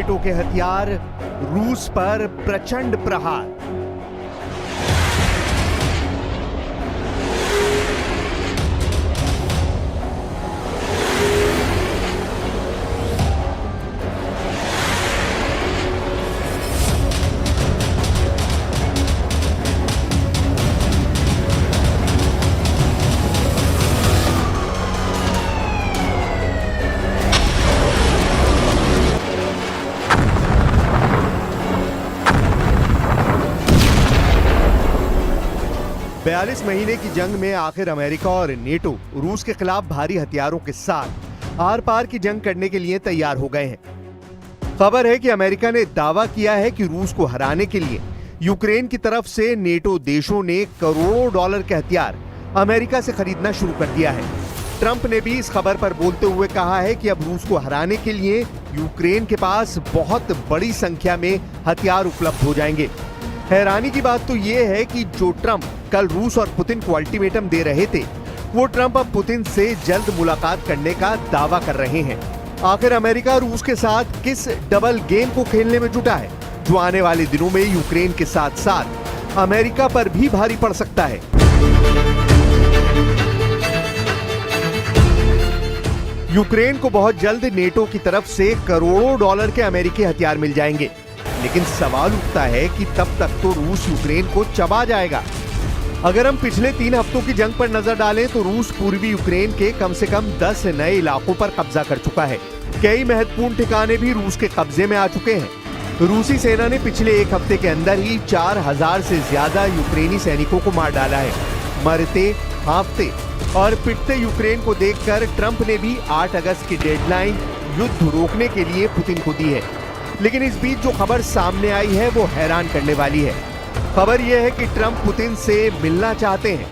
NATO के हथियार, रूस पर प्रचंड प्रहार। बयालीस महीने की जंग में आखिर अमेरिका और नेटो रूस के खिलाफ भारी हथियारों के साथ आर पार की जंग करने के लिए तैयार हो गए हैं। खबर है कि अमेरिका ने दावा किया है कि रूस को हराने के लिए यूक्रेन की तरफ से नेटो देशों ने करोड़ों डॉलर के हथियार अमेरिका से खरीदना शुरू कर दिया है। ट्रंप ने भी इस खबर पर बोलते हुए कहा है कि अब रूस को हराने के लिए यूक्रेन के पास बहुत बड़ी संख्या में हथियार उपलब्ध हो जाएंगे। हैरानी की बात तो ये है कि जो ट्रंप कल रूस और पुतिन को अल्टीमेटम दे रहे थे, वो ट्रंप अब पुतिन से जल्द मुलाकात करने का दावा कर रहे हैं। आखिर अमेरिका रूस के साथ किस डबल गेम को खेलने में जुटा है, जो आने वाले दिनों में यूक्रेन के साथ साथ अमेरिका पर भी भारी पड़ सकता है। यूक्रेन को बहुत जल्द नेटो की तरफ से करोड़ों डॉलर के अमेरिकी हथियार मिल जाएंगे, लेकिन सवाल उठता है कि तब तक तो रूस यूक्रेन को चबा जाएगा। अगर हम पिछले 3 हफ्तों की जंग पर नजर डालें तो रूस पूर्वी यूक्रेन के कम से कम 10 नए इलाकों पर कब्जा कर चुका है। कई महत्वपूर्ण ठिकाने भी रूस के कब्जे में आ चुके हैं। रूसी सेना ने पिछले 1 हफ्ते के अंदर ही 4000 से ज्यादा यूक्रेनी सैनिकों को मार डाला है। मरते, हाँफते और पिटते यूक्रेन को देखकर ट्रंप ने भी 8 अगस्त की डेडलाइन युद्ध रोकने के लिए पुतिन को दी है। लेकिन इस बीच जो खबर सामने आई है वो हैरान करने वाली है। खबर यह है कि ट्रंप पुतिन से मिलना चाहते हैं।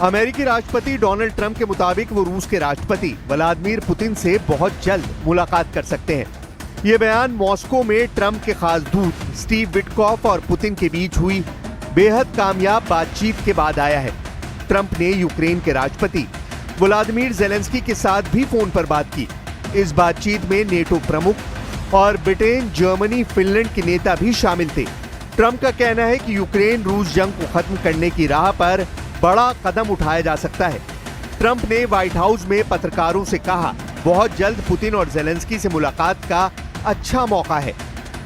अमेरिकी राष्ट्रपति डोनाल्ड ट्रंप के मुताबिक वो रूस के राष्ट्रपति व्लादिमीर पुतिन से बहुत जल्द मुलाकात कर सकते हैं। ये बयान मॉस्को में ट्रंप के खास दूत स्टीव विटकॉफ और पुतिन के बीच हुई बेहद कामयाब बातचीत के बाद आया है। ट्रंप ने यूक्रेन के राष्ट्रपति व्लादिमीर ज़ेलेंस्की के साथ भी फोन पर बात की। इस बातचीत में नेटो प्रमुख और ब्रिटेन, जर्मनी, फिनलैंड के नेता भी शामिल थे। ट्रंप का कहना है कि यूक्रेन रूस जंग को खत्म करने की राह पर बड़ा कदम उठाया जा सकता है। ट्रंप ने व्हाइट हाउस में पत्रकारों से कहा, बहुत जल्द पुतिन और ज़ेलेंस्की से मुलाकात का अच्छा मौका है।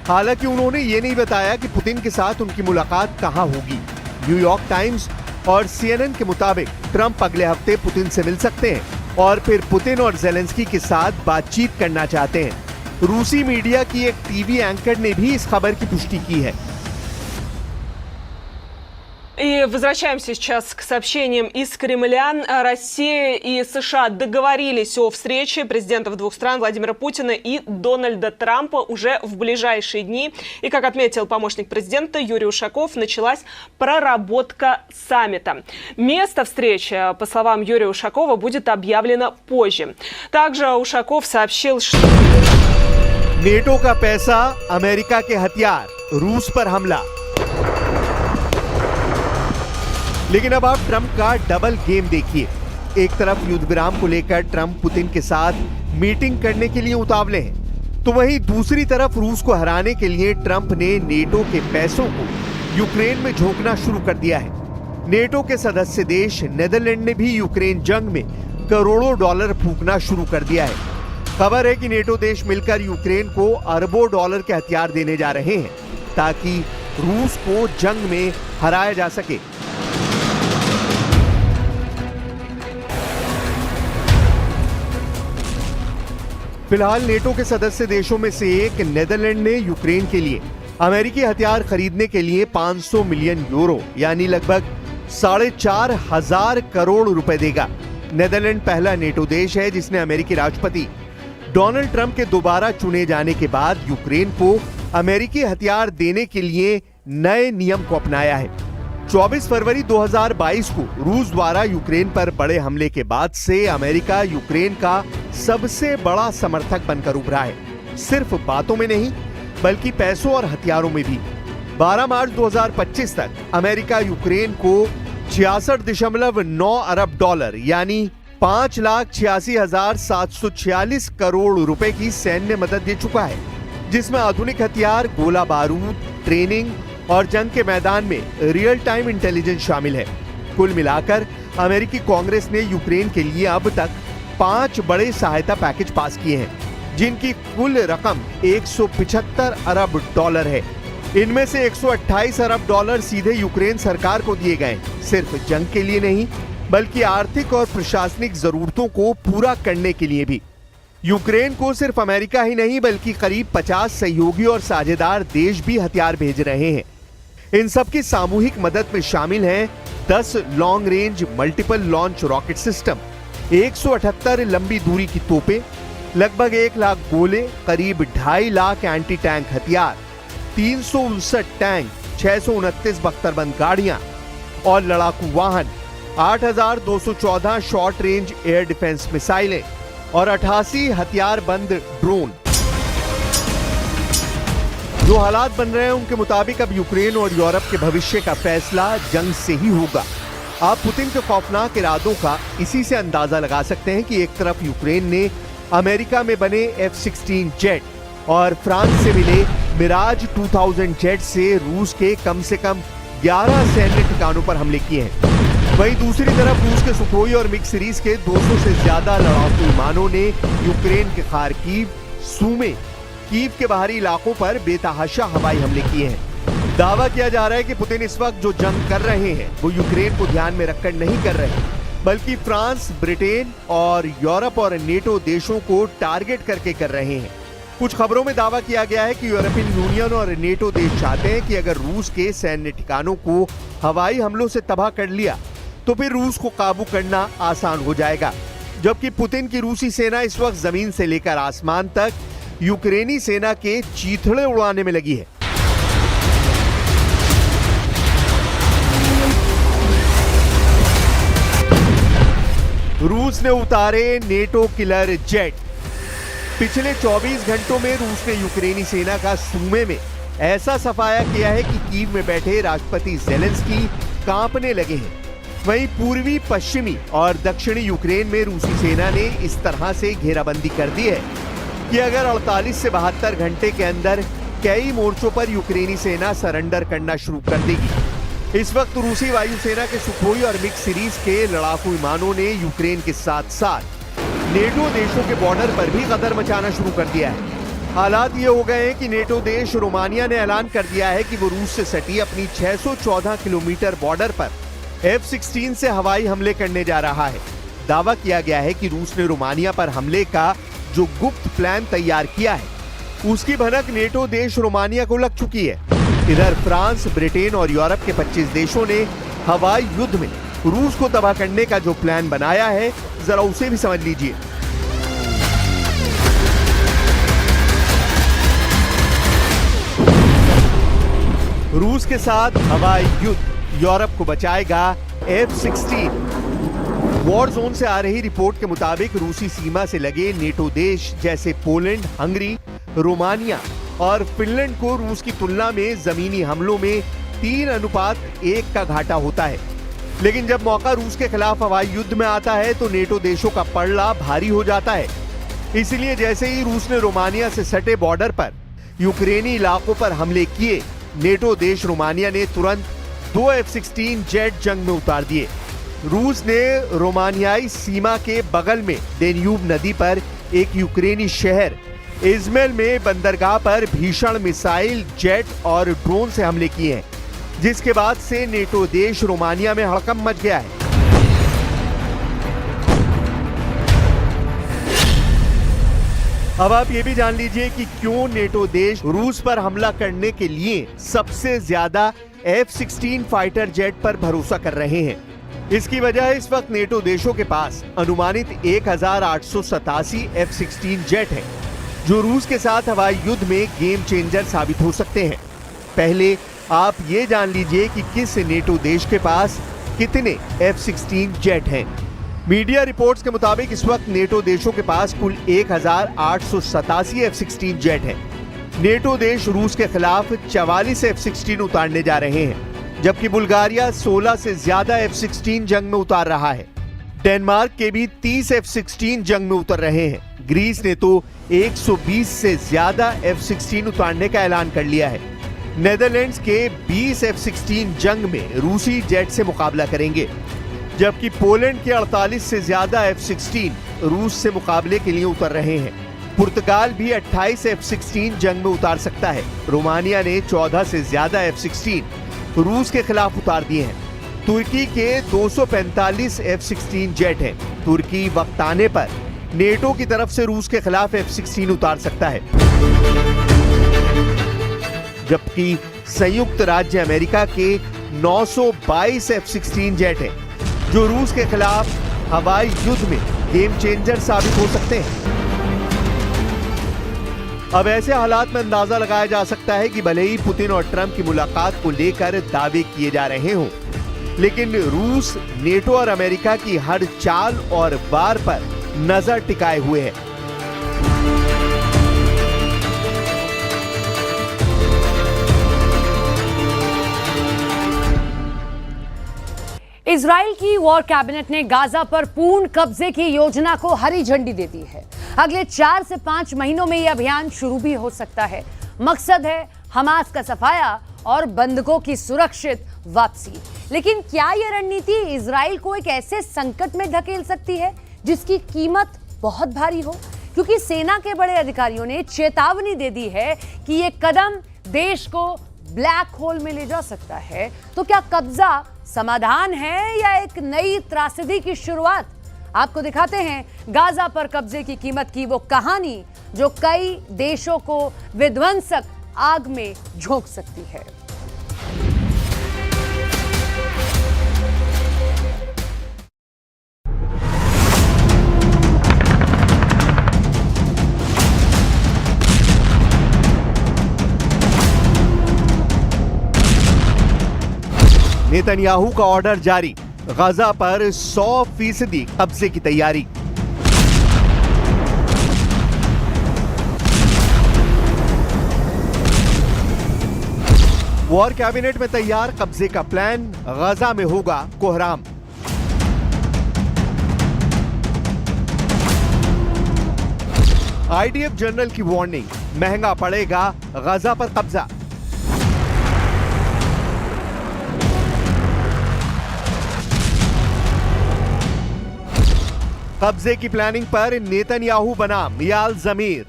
हालांकि उन्होंने ये नहीं बताया कि पुतिन के साथ उनकी मुलाकात कहां होगी। न्यूयॉर्क टाइम्स और CNN के मुताबिक ट्रंप अगले हफ्ते पुतिन से मिल सकते हैं और फिर पुतिन और ज़ेलेंस्की के साथ बातचीत करना चाहते हैं। रूसी मीडिया की एक टीवी एंकर ने भी इस खबर की पुष्टि की है। И возвращаемся сейчас к сообщениям из Кремля. Россия и США договорились о встрече президентов двух стран Владимира Путина и Дональда Трампа уже в ближайшие дни. И, как отметил помощник президента Юрий Ушаков, началась проработка саммита. Место встречи, по словам Юрия Ушакова, будет объявлено позже. Также Ушаков сообщил, что... नेटो का पैसा, अमेरिका के हथियार, रूस पर हमला। लेकिन अब आप ट्रंप का डबल गेम देखिए। एक तरफ युद्ध विराम को लेकर ट्रंप पुतिन के साथ मीटिंग करने के लिए उतावले हैं, तो वहीं दूसरी तरफ रूस को हराने के लिए ट्रंप ने नेटो के पैसों को यूक्रेन में झोंकना शुरू कर दिया है। नेटो के सदस्य देश नेदरलैंड ने भी यूक्रेन जंग में करोड़ों डॉलर फूंकना शुरू कर दिया है। खबर है कि नेटो देश मिलकर यूक्रेन को अरबों डॉलर के हथियार देने जा रहे हैं ताकि रूस को जंग में हराया जा सके। फिलहाल नेटो के सदस्य देशों में से एक नेदरलैंड ने यूक्रेन के लिए अमेरिकी हथियार खरीदने के लिए 500 मिलियन यूरो यानी लगभग 4,500 करोड़ रुपए देगा। नेदरलैंड पहला नेटो देश है जिसने अमेरिकी राष्ट्रपति डोनाल्ड ट्रंप के दोबारा चुने जाने के बाद यूक्रेन को अमेरिकी हथियार देने के लिए नए नियम को अपनाया है। 24 फरवरी 2022 को रूस द्वारा यूक्रेन पर बड़े हमले के बाद से अमेरिका यूक्रेन का सबसे बड़ा समर्थक बनकर उभरा है। सिर्फ बातों में नहीं बल्कि पैसों और हथियारों में भी। 12 मार्च 2025 तक अमेरिका यूक्रेन को 66.9 अरब डॉलर यानी 5,86,746 करोड़ रुपए की सैन्य मदद दे चुका है, जिसमें आधुनिक हथियार, गोला बारूद, ट्रेनिंग और जंग के मैदान में रियल टाइम इंटेलिजेंस शामिल है। कुल मिलाकर अमेरिकी कांग्रेस ने यूक्रेन के लिए अब तक 5 बड़े सहायता पैकेज पास किए हैं, जिनकी कुल रकम 175 अरब डॉलर है। इनमें से 128 अरब डॉलर सीधे यूक्रेन सरकार को दिए गए, सिर्फ जंग के लिए नहीं बल्कि आर्थिक और प्रशासनिक जरूरतों को पूरा करने के लिए भी। यूक्रेन को सिर्फ अमेरिका ही नहीं बल्कि करीब 50 सहयोगी और साझेदार देश भी हथियार भेज रहे हैं। इन सबकी सामूहिक मदद में शामिल हैं 10 long range multiple launch rocket system, 178 लंबी दूरी की तोपें, लगभग 1 लाख गोले, करीब 2.5 लाख एंटी टैंक हथियार, 359 टैंक, 629 बख्तरबंद गाड़ियां और लड़ाकू वाहन, 8,214 शॉर्ट रेंज एयर डिफेंस मिसाइलें और 88 हथियार बंद ड्रोन। जो हालात बन रहे हैं उनके मुताबिक अब यूक्रेन और यूरोप के भविष्य का फैसला जंग से ही होगा। आप पुतिन के खौफनाक इरादों का इसी से अंदाजा लगा सकते हैं कि एक तरफ यूक्रेन ने अमेरिका में बने F-16 जेट और फ्रांस से मिले मिराज 2000 जेट से रूस के कम से कम 11 सैन्य ठिकानों पर हमले किए हैं। वहीं दूसरी तरफ रूस के सुखोई और मिग सीरीज के 200 से ज्यादा लड़ाकू विमानों ने यूक्रेन के खार्किव, सूमे, कीव के बाहरी इलाकों पर बेतहाशा हवाई हमले किए हैं। दावा किया जा रहा है कि पुतिन इस वक्त जो जंग कर रहे हैं वो यूक्रेन को ध्यान में रखकर नहीं कर रहे, बल्कि फ्रांस, ब्रिटेन और यूरोप और नेटो देशों को टारगेट करके कर रहे हैं। कुछ खबरों में दावा किया गया है कि यूरोपियन यूनियन और नेटो देश चाहते हैं कि अगर रूस के सैन्य ठिकानों को हवाई हमलों से तबाह कर लिया तो फिर रूस को काबू करना आसान हो जाएगा, जबकि पुतिन की रूसी सेना इस वक्त जमीन से लेकर आसमान तक यूक्रेनी सेना के चीथड़े उड़ाने में लगी है। रूस ने उतारे नेटो किलर जेट। पिछले 24 घंटों में रूस ने यूक्रेनी सेना का सूमे में ऐसा सफाया किया है कि कीव में बैठे राष्ट्रपति ज़ेलेंस्की कांपने लगे हैं। वहीं पूर्वी, पश्चिमी और दक्षिणी यूक्रेन में रूसी सेना ने इस तरह से घेराबंदी कर दी है कि अगर 48 से 72 घंटे के अंदर कई मोर्चों पर यूक्रेनी सेना सरेंडर करना शुरू कर देगी। इस वक्त रूसी वायुसेना के सुखोई और मिग सीरीज के लड़ाकू विमानों ने यूक्रेन के साथ साथ नेटो देशों के बॉर्डर पर भी गदर मचाना शुरू कर दिया है। हालात ये हो गए हैं कि नेटो देश रोमानिया ने ऐलान कर दिया है कि वो रूस से सटी अपनी 614 किलोमीटर बॉर्डर पर F-16 से हवाई हमले करने जा रहा है। दावा किया गया है कि रूस ने रोमानिया पर हमले का जो गुप्त प्लान तैयार किया है उसकी भनक नेटो देश रोमानिया को लग चुकी है। इधर फ्रांस, ब्रिटेन और यूरोप के 25 देशों ने हवाई युद्ध में रूस को तबाह करने का जो प्लान बनाया है, जरा उसे भी समझ लीजिए। रूस के साथ हवाई युद्ध यूरोप को बचाएगा F-16। वॉर जोन से आ रही रिपोर्ट के मुताबिक रूसी सीमा से लगे नेटो देश जैसे पोलैंड, हंगरी, रोमानिया और फिनलैंड को रूस की तुलना में जमीनी हमलों में 3:1 का घाटा होता है। लेकिन जब मौका रूस के खिलाफ हवाई युद्ध में आता है तो नेटो देशों का पलड़ा भारी हो जाता है। इसलिए जैसे ही रूस ने रोमानिया से सटे बॉर्डर पर यूक्रेनी इलाकों पर हमले किए, नेटो देश रोमानिया ने तुरंत 2 F-16 जेट जंग में उतार दिए। रूस ने रोमानियाई सीमा के बगल में डेन्यूब नदी पर एक यूक्रेनी शहर इज़्मेल में बंदरगाह पर भीषण मिसाइल, जेट और ड्रोन से हमले किए हैं, जिसके बाद से नेटो देश रोमानिया में हड़कंप मच गया है। अब आप ये भी जान लीजिए कि क्यों नेटो देश रूस पर हमला करने के लिए सबसे ज्यादा F-16 फाइटर जेट पर भरोसा कर रहे हैं। इसकी वजह इस वक्त नेटो देशों के पास अनुमानित 1887 F-16 जेट है, जो रूस के साथ हवाई युद्ध में गेम चेंजर साबित हो सकते हैं। पहले आप ये जान लीजिए कि किस नेटो देश के पास कितने F-16 जेट हैं। मीडिया रिपोर्ट्स के मुताबिक इस वक्त नेटो देशों के पास कुल 1887 F-16 जेट हैं। नेटो देश रूस के खिलाफ 44 F-16 उतारने जा रहे हैं, जबकि बुल्गारिया 16 से ज्यादा F-16 जंग में उतार रहा है। डेनमार्क के भी 30 F-16 जंग में उतर रहे हैं। ग्रीस ने तो 120 से ज्यादा F-16 उतारने का ऐलान कर लिया है। नेदरलैंड्स के 20 F-16 जंग में रूसी जेट से मुकाबला करेंगे, जबकि पोलैंड के 48 से ज्यादा F-16 रूस से मुकाबले के लिए उतर रहे हैं। पुर्तगाल भी 28 F-16 जंग में उतार सकता है। रोमानिया ने 14 से ज्यादा F-16 रूस के खिलाफ उतार दिए हैं। तुर्की के 245 F-16 जेट हैं। तुर्की वक्त आने पर नेटो की तरफ से रूस के खिलाफ F-16 उतार सकता है, जबकि संयुक्त राज्य अमेरिका के 922 F-16 जेट हैं, जो रूस के खिलाफ हवाई युद्ध में गेम चेंजर साबित हो सकते हैं। अब ऐसे हालात में अंदाजा लगाया जा सकता है कि भले ही पुतिन और ट्रंप की मुलाकात को लेकर दावे किए जा रहे हों, लेकिन रूस नेटो और अमेरिका की हर चाल और वार पर नजर टिकाए हुए है। इजराइल की वॉर कैबिनेट ने गाजा पर पूर्ण कब्जे की योजना को हरी झंडी दे दी है। अगले 4 से 5 महीनों में यह अभियान शुरू भी हो सकता है। मकसद है हमास का सफाया और बंधकों की सुरक्षित वापसी। लेकिन क्या यह रणनीति इजराइल को एक ऐसे संकट में धकेल सकती है जिसकी कीमत बहुत भारी हो? क्योंकि सेना के बड़े अधिकारियों ने चेतावनी दे दी है कि यह कदम देश को ब्लैक होल में ले जा सकता है। तो क्या कब्जा समाधान है या एक नई त्रासदी की शुरुआत? आपको दिखाते हैं गाजा पर कब्जे की कीमत की वो कहानी जो कई देशों को विध्वंसक आग में झोंक सकती है। नेतन्याहू का ऑर्डर जारी, गाजा पर 100% कब्जे की तैयारी। वॉर कैबिनेट में तैयार कब्जे का प्लान, गाजा में होगा कोहराम। आईडीएफ जनरल की वार्निंग, महंगा पड़ेगा गाजा पर कब्जा। कब्जे की प्लानिंग पर नेतन्याहू बना मियाल जमीर।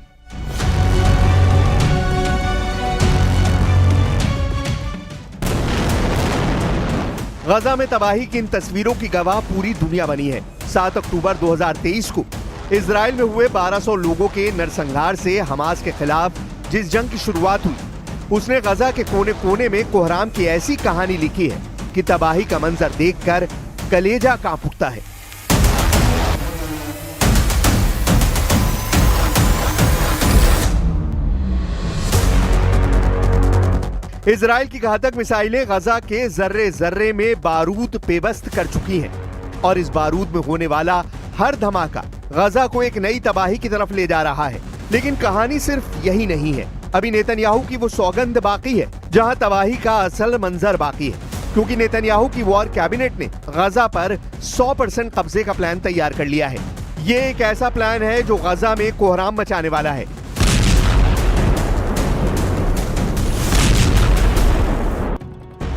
गाजा में तबाही की इन तस्वीरों की गवाह पूरी दुनिया बनी है। 7 अक्टूबर 2023 को इजराइल में हुए 1200 लोगों के नरसंहार से हमास के खिलाफ जिस जंग की शुरुआत हुई, उसने गाजा के कोने कोने में कोहराम की ऐसी कहानी लिखी है कि तबाही का मंजर देखकर कलेजा कांप उठता है। इजराइल की घातक मिसाइलें गाजा के जर्रे जर्रे में बारूद पेवस्त कर चुकी हैं और इस बारूद में होने वाला हर धमाका गाजा को एक नई तबाही की तरफ ले जा रहा है। लेकिन कहानी सिर्फ यही नहीं है। अभी नेतन्याहू की वो सौगंध बाकी है जहां तबाही का असल मंजर बाकी है, क्योंकि नेतन्याहू की वॉर कैबिनेट ने गाजा पर 100% कब्जे का प्लान तैयार कर लिया है। ये एक ऐसा प्लान है जो गाजा में कोहराम मचाने वाला है।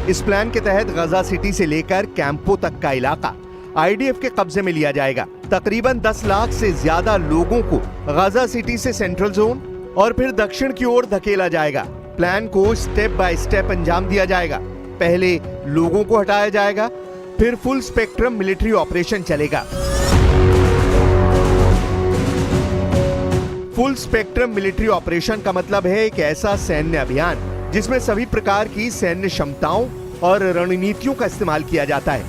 इस प्लान के तहत गाजा सिटी से लेकर कैंपो तक का इलाका आईडीएफ के कब्जे में लिया जाएगा। तकरीबन 10 लाख से ज्यादा लोगों को गाजा सिटी से सेंट्रल जोन और फिर दक्षिण की ओर धकेला जाएगा। प्लान को स्टेप बाय स्टेप अंजाम दिया जाएगा। पहले लोगों को हटाया जाएगा, फिर फुल स्पेक्ट्रम मिलिट्री ऑपरेशन चलेगा। फुल स्पेक्ट्रम मिलिट्री ऑपरेशन का मतलब है एक ऐसा सैन्य अभियान जिसमें सभी प्रकार की सैन्य क्षमताओं और रणनीतियों का इस्तेमाल किया जाता है।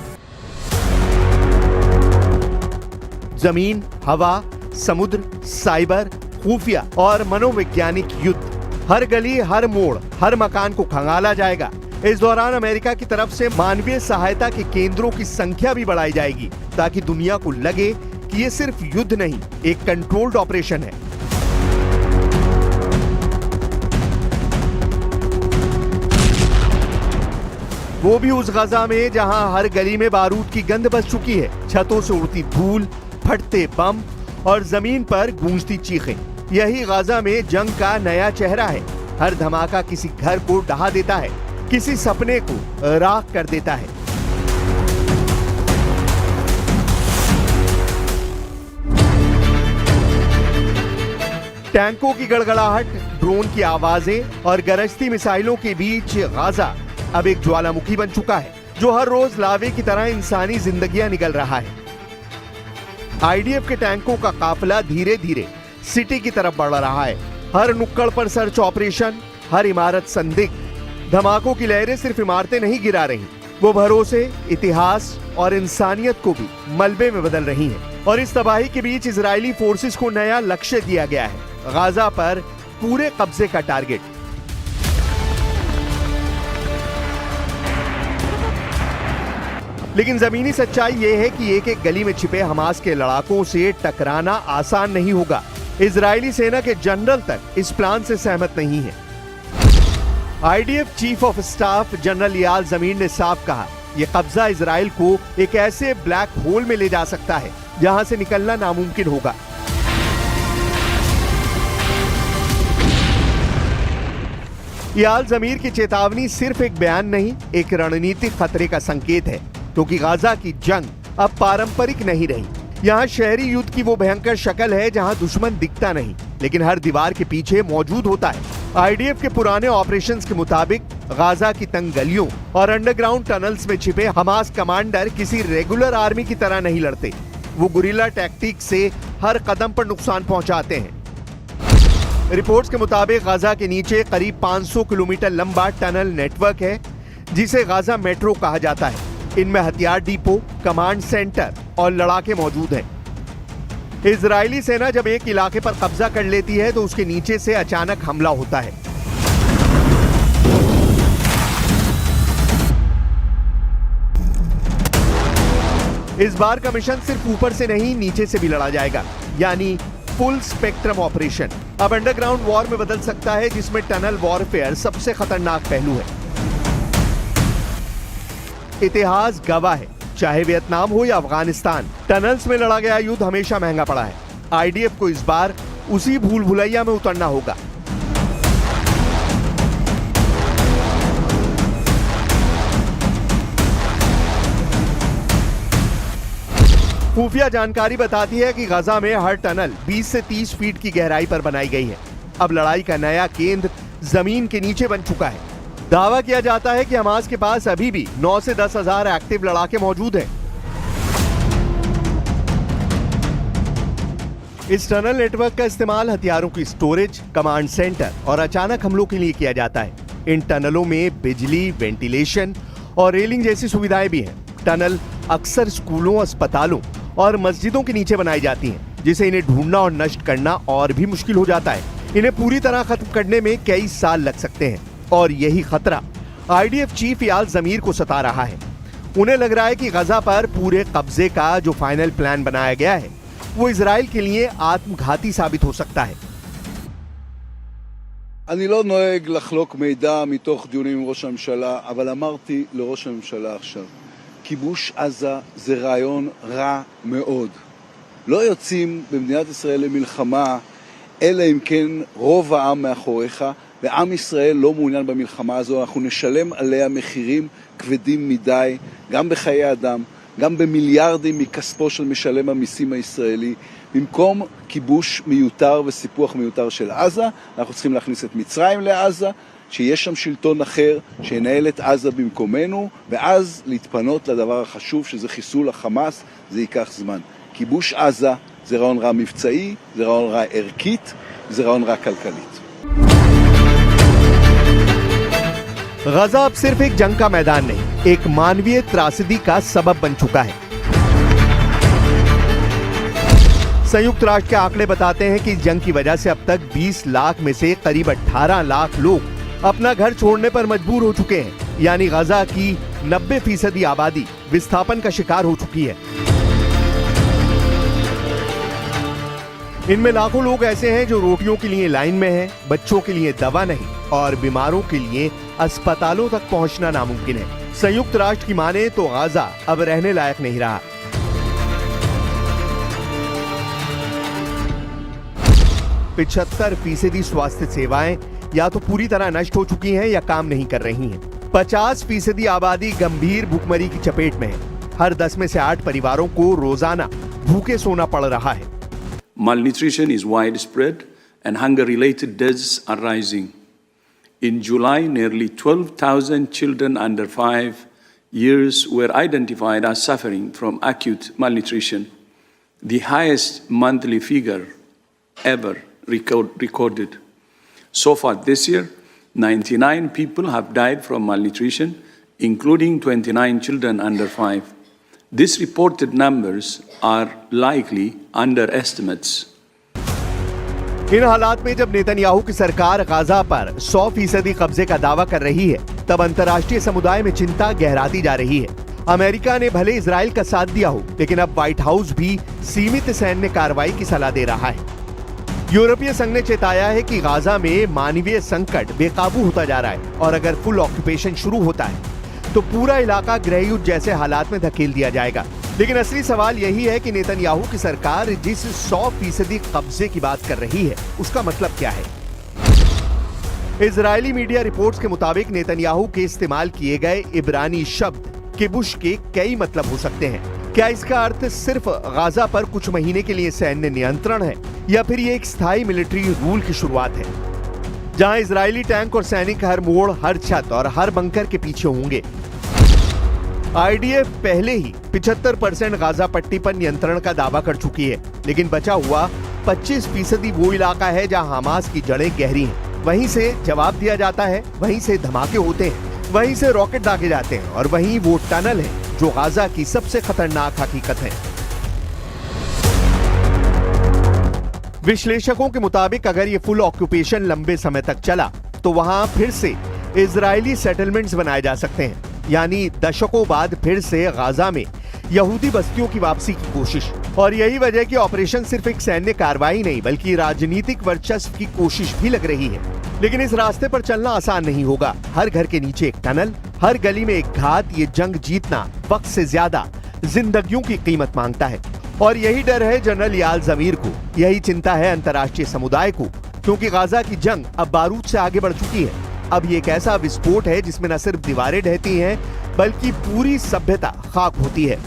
जमीन, हवा, समुद्र, साइबर, खुफिया और मनोवैज्ञानिक युद्ध। हर गली, हर मोड़, हर मकान को खंगाला जाएगा। इस दौरान अमेरिका की तरफ से मानवीय सहायता के केंद्रों की संख्या भी बढ़ाई जाएगी ताकि दुनिया को लगे कि ये सिर्फ युद्ध नहीं, एक कंट्रोल्ड ऑपरेशन है। वो भी उस गजा में जहां हर गली में बारूद की गंध बस चुकी है, छतों से उड़ती धूल, फटते बम और जमीन पर गूंजती चीखें। यही गजा में जंग का नया चेहरा है। हर धमाका किसी घर को ढहा देता है, किसी सपने को राख कर देता है। टैंकों की गड़गड़ाहट, ड्रोन की आवाजें और गरजती मिसाइलों के बीच गाजा अब एक ज्वालामुखी बन चुका है, जो हर रोज लावे की तरह इंसानी जिंदगियां निगल रहा है। आईडीएफ के टैंकों का काफिला धीरे धीरे सिटी की तरफ बढ़ रहा है। हर नुक्कड़ पर सर्च ऑपरेशन, हर इमारत संदिग्ध। धमाकों की लहरें सिर्फ इमारतें नहीं गिरा रही, वो भरोसे, इतिहास और इंसानियत को भी मलबे में बदल रही हैं। और इस तबाही के बीच इजरायली फोर्सेस को नया लक्ष्य दिया गया है, गाजा पर पूरे कब्जे का टारगेट। लेकिन जमीनी सच्चाई यह है कि एक एक गली में छिपे हमास के लड़ाकों से टकराना आसान नहीं होगा। इजरायली सेना के जनरल तक इस प्लान से सहमत नहीं है। IDF chief of staff general Eyal Zamir ने साफ कहा, यह कब्जा इजराइल को एक ऐसे ब्लैक होल में ले जा सकता है जहां से निकलना नामुमकिन होगा। इयाल जमीर की चेतावनी सिर्फ एक बयान नहीं, एक रणनीतिक खतरे का संकेत है, क्योंकि गाजा की जंग अब पारंपरिक नहीं रही। यहाँ शहरी युद्ध की वो भयंकर शक्ल है जहाँ दुश्मन दिखता नहीं, लेकिन हर दीवार के पीछे मौजूद होता है। आईडीएफ के पुराने ऑपरेशंस के मुताबिक गाजा की तंग गलियों और अंडरग्राउंड टनल्स में छिपे हमास कमांडर किसी रेगुलर आर्मी की तरह नहीं लड़ते। वो गुरिल्ला टैक्टिक से हर कदम पर नुकसान पहुंचाते हैं। रिपोर्ट्स के मुताबिक गाजा के नीचे करीब 500 किलोमीटर लंबा टनल नेटवर्क है, जिसे गाजा मेट्रो कहा जाता है। इनमें हथियार डिपो, कमांड सेंटर और लड़ाके मौजूद हैं। इजरायली सेना जब एक इलाके पर कब्जा कर लेती है तो उसके नीचे से अचानक हमला होता है। इस बार का मिशन सिर्फ ऊपर से नहीं, नीचे से भी लड़ा जाएगा, यानी फुल स्पेक्ट्रम ऑपरेशन। अब अंडरग्राउंड वॉर में बदल सकता है, जिसमें टनल वॉरफेयर सबसे खतरनाक पहलू है। इतिहास गवाह है, चाहे वियतनाम हो या अफगानिस्तान, टनल्स में लड़ा गया युद्ध हमेशा महंगा पड़ा है। आईडीएफ को इस बार उसी भूल भुलैया में उतरना होगा। खुफिया जानकारी बताती है कि गाजा में हर टनल 20 से 30 फीट की गहराई पर बनाई गई है। अब लड़ाई का नया केंद्र जमीन के नीचे बन चुका है। दावा किया जाता है कि हमास के पास अभी भी 9 से 10 हजार एक्टिव लड़ाके मौजूद हैं। इस टनल नेटवर्क का इस्तेमाल हथियारों की स्टोरेज, कमांड सेंटर और अचानक हमलों के लिए किया जाता है। इन टनलों में बिजली, वेंटिलेशन और रेलिंग जैसी सुविधाएं भी हैं। टनल अक्सर स्कूलों, अस्पतालों और मस्जिदों के नीचे बनाई जाती हैं, जिसे इन्हें ढूंढना और नष्ट करना और भी मुश्किल हो जाता है। इन्हें पूरी तरह खत्म करने में कई साल लग सकते हैं और यही खतरा आईडीएफ चीफ इयाल जमीर को सता रहा है। उन्हें लग रहा है कि गजा पर पूरे कब्जे का जो फाइनल प्लान बनाया गया है, वो इजराइल के लिए आत्मघाती साबित हो सकता है। אני לא נוהג לחלוק מידע מתוך דיונים עם ראש הממשלה, אבל אמרתי לראש הממשלה עכשיו, כיבוש עזה זה רעיון רע מאוד. לא יוצאים במדינת ישראל למלחמה, אלא אם כן רוב העם מאחוריך, ועם ישראל לא מעוניין במלחמה הזו. אנחנו נשלם עליה מחירים כבדים מדי, גם בחיי אדם, גם במיליארדים מכספו של משלם המיסים הישראלי. במקום כיבוש מיותר וסיפוח מיותר של עזה, אנחנו צריכים להכניס את מצרים לעזה, שיש שם שלטון אחר שינהל את עזה במקומנו, ואז להתפנות לדבר החשוב שזה חיסול החמאס. זה ייקח זמן. כיבוש עזה זה רעיון רע מבצעי, זה רעיון רע ערכית, זה רעיון רע כלכלית. गजा अब सिर्फ एक जंग का मैदान नहीं, एक मानवीय त्रासदी का सबब बन चुका है। संयुक्त राष्ट्र के आंकड़े बताते हैं कि इस जंग की वजह से अब तक 20 लाख में से करीब 18 लाख लोग अपना घर छोड़ने पर मजबूर हो चुके हैं, यानी गजा की 90% आबादी विस्थापन का शिकार हो चुकी है। इनमें लाखों लोग ऐसे हैं जो रोटियों के लिए लाइन में हैं, बच्चों के लिए दवा नहीं और बीमारों के लिए अस्पतालों तक पहुंचना नामुमकिन है। संयुक्त राष्ट्र की माने तो गाजा अब रहने लायक नहीं रहा। 75% स्वास्थ्य सेवाएं या तो पूरी तरह नष्ट हो चुकी हैं या काम नहीं कर रही हैं। 50% आबादी गंभीर भूखमरी की चपेट में है। हर 10 में से 8 परिवारों को रोजाना भूखे सोना पड़ रहा है। Malnutrition is widespread and hunger-related deaths are rising. In July, nearly 12,000 children under 5 years were identified as suffering from acute malnutrition, the highest monthly figure ever recorded. So far this year, 99 people have died from malnutrition, including 29 children under 5. These reported numbers are likely underestimates. इन हालात में जब Netanyahu की सरकार Gaza पर 100% कब्जे का दावा कर रही है, तब अंतर्राष्ट्रीय समुदाय में चिंता गहराती जा रही है। अमेरिका ने भले इजराइल का साथ दिया हो, लेकिन अब व्हाइट हाउस भी सीमित सैन्य कार्रवाई की सलाह दे रहा है। यूरोपीय संघ ने चेताया है कि गाजा में मानवीय संकट बेकाबू होता जा रहा है और अगर फुल ऑक्यूपेशन शुरू होता है तो पूरा इलाका गृहयुद्ध जैसे हालात में धकेल दिया जाएगा। लेकिन असली सवाल यही है कि नेतन्याहू की सरकार जिस 100% कब्जे की बात कर रही है, उसका मतलब क्या है? इजरायली मीडिया रिपोर्ट्स के मुताबिक नेतन्याहू के इस्तेमाल किए गए इब्रानी शब्द किबुश के कई मतलब हो सकते हैं। क्या इसका अर्थ सिर्फ गाजा पर कुछ महीने के लिए सैन्य नियंत्रण है या फिर ये एक स्थायी मिलिट्री रूल की शुरुआत है, जहां इजरायली टैंक और सैनिक हर मोड़, हर छत और हर बंकर के पीछे होंगे? आईडीएफ पहले ही 75% गाजा पट्टी पर नियंत्रण का दावा कर चुकी है, लेकिन बचा हुआ 25% वो इलाका है जहां हमास की जड़ें गहरी हैं। वहीं से जवाब दिया जाता है, वहीं से धमाके होते हैं, वहीं से रॉकेट दागे जाते हैं और वहीं वो टनल है जो गाजा की सबसे खतरनाक हकीकत है। विश्लेषकों के मुताबिक अगर ये फुल ऑक्यूपेशन लंबे समय तक चला तो वहां फिर से इजरायली सेटलमेंट्स बनाए जा सकते हैं, यानी दशकों बाद फिर से गाजा में यहूदी बस्तियों की वापसी की कोशिश। और यही वजह कि ऑपरेशन सिर्फ एक सैन्य कार्रवाई नहीं बल्कि राजनीतिक वर्चस्व की कोशिश भी लग रही है। लेकिन इस रास्ते पर चलना आसान नहीं होगा। हर घर के नीचे एक टनल, हर गली में एक घात। ये जंग जीतना वक्त से ज्यादा जिंदगियों की कीमत मांगता है और यही डर है जनरल याल जमीर को, यही चिंता है अंतर्राष्ट्रीय समुदाय को, क्योंकि गाजा की जंग अब बारूद से आगे बढ़ चुकी है। अब ये एक ऐसा विस्फोट है जिसमें न सिर्फ दीवारें ढहती हैं बल्कि पूरी सभ्यता खाक होती है।